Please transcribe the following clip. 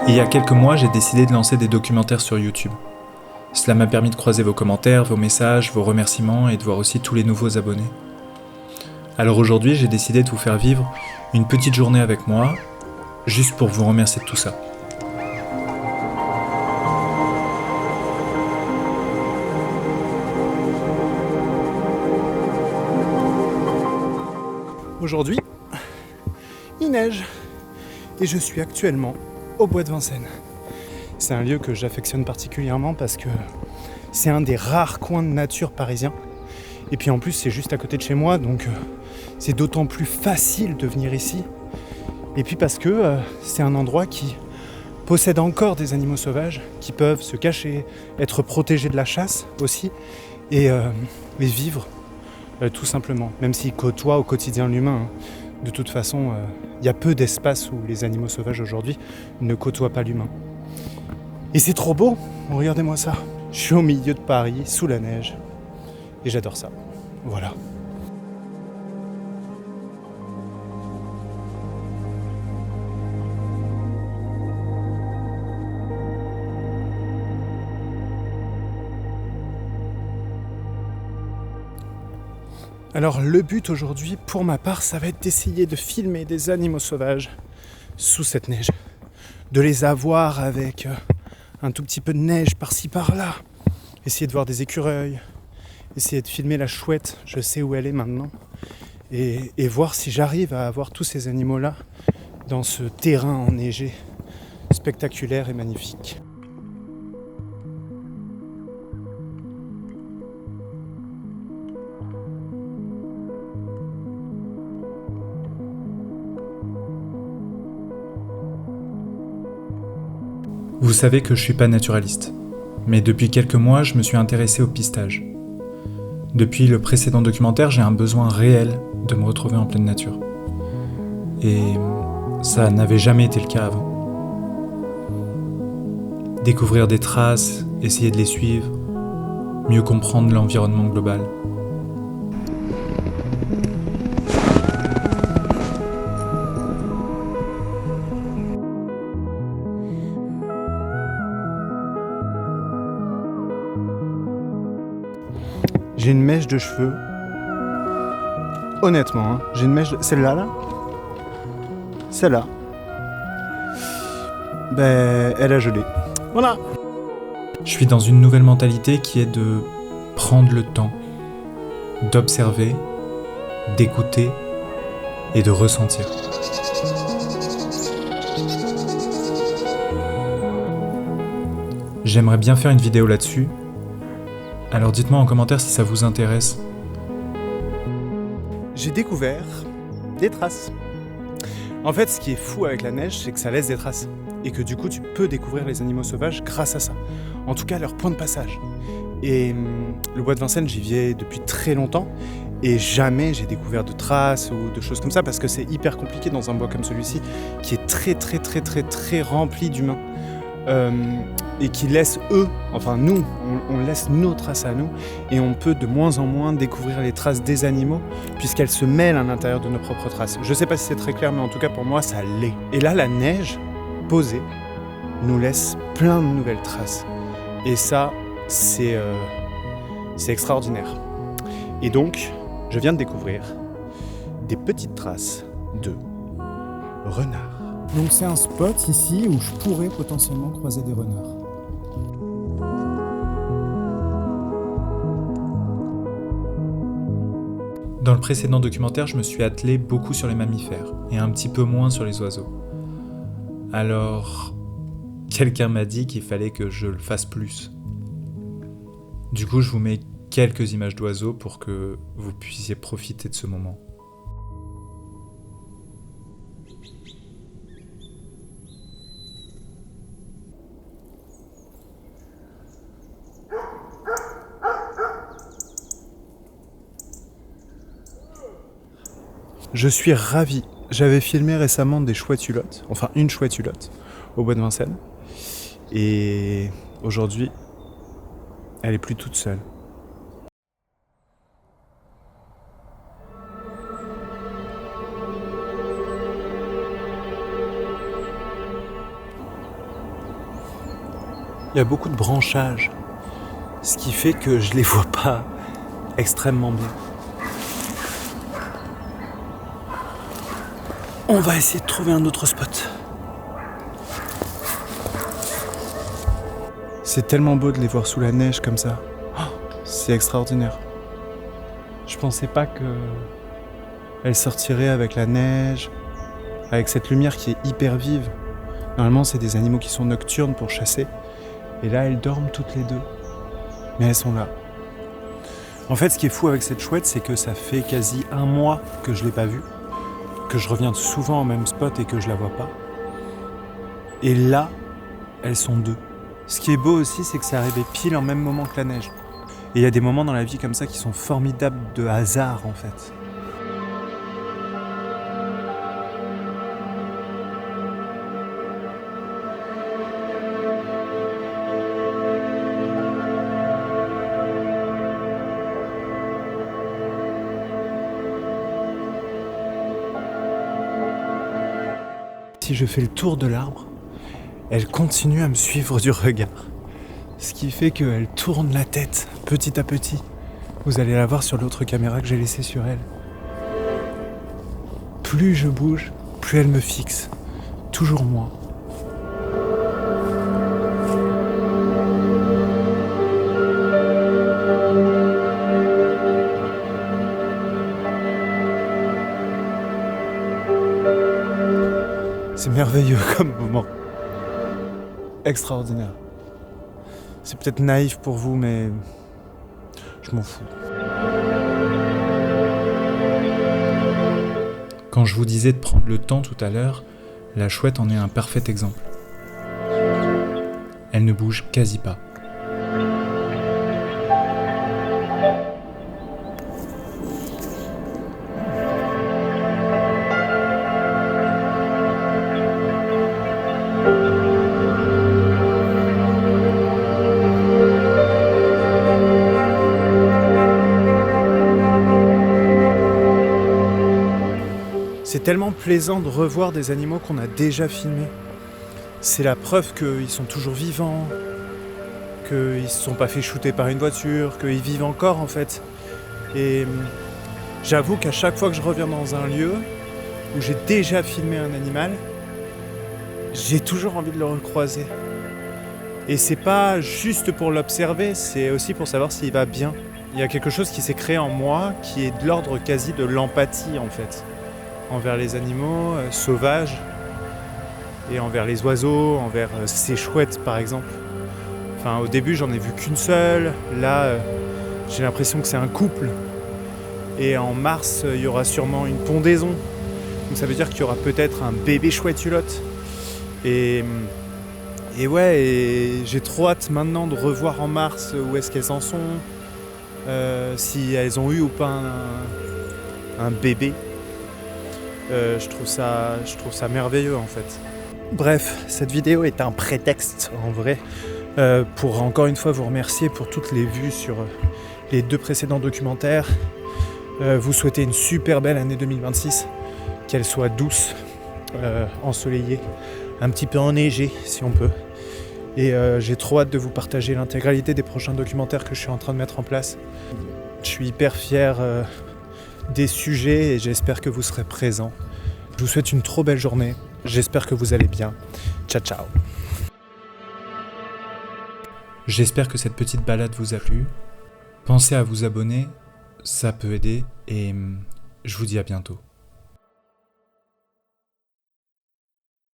Et il y a quelques mois, j'ai décidé de lancer des documentaires sur YouTube. Cela m'a permis de croiser vos commentaires, vos messages, vos remerciements et de voir aussi tous les nouveaux abonnés. Alors aujourd'hui, j'ai décidé de vous faire vivre une petite journée avec moi, juste pour vous remercier de tout ça. Aujourd'hui, il neige et je suis actuellement au bois de Vincennes. C'est un lieu que j'affectionne particulièrement parce que c'est un des rares coins de nature parisiens. Et puis en plus, c'est juste à côté de chez moi, donc c'est d'autant plus facile de venir ici. Et puis parce que c'est un endroit qui possède encore des animaux sauvages qui peuvent se cacher, être protégés de la chasse aussi et vivre tout simplement, même s'ils côtoient au quotidien l'humain. De toute façon, il y a peu d'espaces où les animaux sauvages aujourd'hui ne côtoient pas l'humain. Et c'est trop beau, regardez-moi ça. Je suis au milieu de Paris, sous la neige, et j'adore ça. Voilà. Alors le but aujourd'hui, pour ma part, ça va être d'essayer de filmer des animaux sauvages sous cette neige. De les avoir avec un tout petit peu de neige par-ci par-là. Essayer de voir des écureuils. Essayer de filmer la chouette, je sais où elle est maintenant. Et voir si j'arrive à avoir tous ces animaux-là dans ce terrain enneigé, spectaculaire et magnifique. Vous savez que je suis pas naturaliste, mais depuis quelques mois, je me suis intéressé au pistage. Depuis le précédent documentaire, j'ai un besoin réel de me retrouver en pleine nature. Et ça n'avait jamais été le cas avant. Découvrir des traces, essayer de les suivre, mieux comprendre l'environnement global. J'ai une mèche de cheveux. Honnêtement, j'ai une mèche... Celle-là, là. Celle-là. Elle a gelé. Voilà. Je suis dans une nouvelle mentalité qui est de prendre le temps, d'observer, d'écouter et de ressentir. J'aimerais bien faire une vidéo là-dessus. Alors dites-moi en commentaire si ça vous intéresse. J'ai découvert des traces. En fait, ce qui est fou avec la neige, c'est que ça laisse des traces. Et que du coup, tu peux découvrir les animaux sauvages grâce à ça. En tout cas, leur point de passage. Et le bois de Vincennes, j'y vais depuis très longtemps. Et jamais j'ai découvert de traces ou de choses comme ça. Parce que c'est hyper compliqué dans un bois comme celui-ci, qui est très rempli d'humains. Et qui laissent nous, on laisse nos traces à nous et on peut de moins en moins découvrir les traces des animaux puisqu'elles se mêlent à l'intérieur de nos propres traces. Je sais pas si c'est très clair, mais en tout cas pour moi ça l'est. Et là la neige posée nous laisse plein de nouvelles traces et ça c'est extraordinaire. Et donc je viens de découvrir des petites traces de renards. Donc c'est un spot ici où je pourrais potentiellement croiser des renards. Dans le précédent documentaire, je me suis attelé beaucoup sur les mammifères et un petit peu moins sur les oiseaux. Alors, quelqu'un m'a dit qu'il fallait que je le fasse plus. Du coup, je vous mets quelques images d'oiseaux pour que vous puissiez profiter de ce moment. Je suis ravi. J'avais filmé récemment des chouettes-hulottes, enfin une chouette-hulotte, au bois de Vincennes. Et aujourd'hui, elle est plus toute seule. Il y a beaucoup de branchages, ce qui fait que je les vois pas extrêmement bien. On va essayer de trouver un autre spot. C'est tellement beau de les voir sous la neige comme ça. Oh, c'est extraordinaire. Je pensais pas qu'elles sortiraient avec la neige, avec cette lumière qui est hyper vive. Normalement, c'est des animaux qui sont nocturnes pour chasser. Et là, elles dorment toutes les deux. Mais elles sont là. En fait, ce qui est fou avec cette chouette, c'est que ça fait quasi 1 mois que je l'ai pas vue, que je reviens souvent au même spot et que je la vois pas. Et là, elles sont 2. Ce qui est beau aussi, c'est que c'est arrivé pile en même moment que la neige. Et il y a des moments dans la vie comme ça qui sont formidables de hasard, en fait. Si je fais le tour de l'arbre, elle continue à me suivre du regard. Ce qui fait qu'elle tourne la tête petit à petit. Vous allez la voir sur l'autre caméra que j'ai laissée sur elle. Plus je bouge, plus elle me fixe. Toujours moins. C'est merveilleux comme moment. Extraordinaire. C'est peut-être naïf pour vous, mais je m'en fous. Quand je vous disais de prendre le temps tout à l'heure, la chouette en est un parfait exemple. Elle ne bouge quasi pas. C'est tellement plaisant de revoir des animaux qu'on a déjà filmés. C'est la preuve qu'ils sont toujours vivants, qu'ils ne se sont pas fait shooter par une voiture, qu'ils vivent encore en fait. Et j'avoue qu'à chaque fois que je reviens dans un lieu où j'ai déjà filmé un animal, j'ai toujours envie de le recroiser. Et c'est pas juste pour l'observer, c'est aussi pour savoir s'il va bien. Il y a quelque chose qui s'est créé en moi qui est de l'ordre quasi de l'empathie en fait. Envers les animaux sauvages et envers les oiseaux, envers ces chouettes par exemple. Enfin, au début j'en ai vu qu'une seule, là j'ai l'impression que c'est un couple. Et en mars il y aura sûrement une pondaison, donc ça veut dire qu'il y aura peut-être un bébé chouette-hulotte. Et ouais, et j'ai trop hâte maintenant de revoir en mars où est-ce qu'elles en sont, si elles ont eu ou pas un bébé. Je trouve ça merveilleux en fait. Bref, cette vidéo est un prétexte en vrai pour encore une fois vous remercier pour toutes les vues sur les 2 précédents documentaires. Vous souhaiter une super belle année 2026, qu'elle soit douce, ensoleillée, un petit peu enneigée si on peut. Et j'ai trop hâte de vous partager l'intégralité des prochains documentaires que je suis en train de mettre en place. Je suis hyper fier des sujets et j'espère que vous serez présents. Je vous souhaite une trop belle journée. J'espère que vous allez bien. Ciao, ciao. J'espère que cette petite balade vous a plu. Pensez à vous abonner, ça peut aider et je vous dis à bientôt.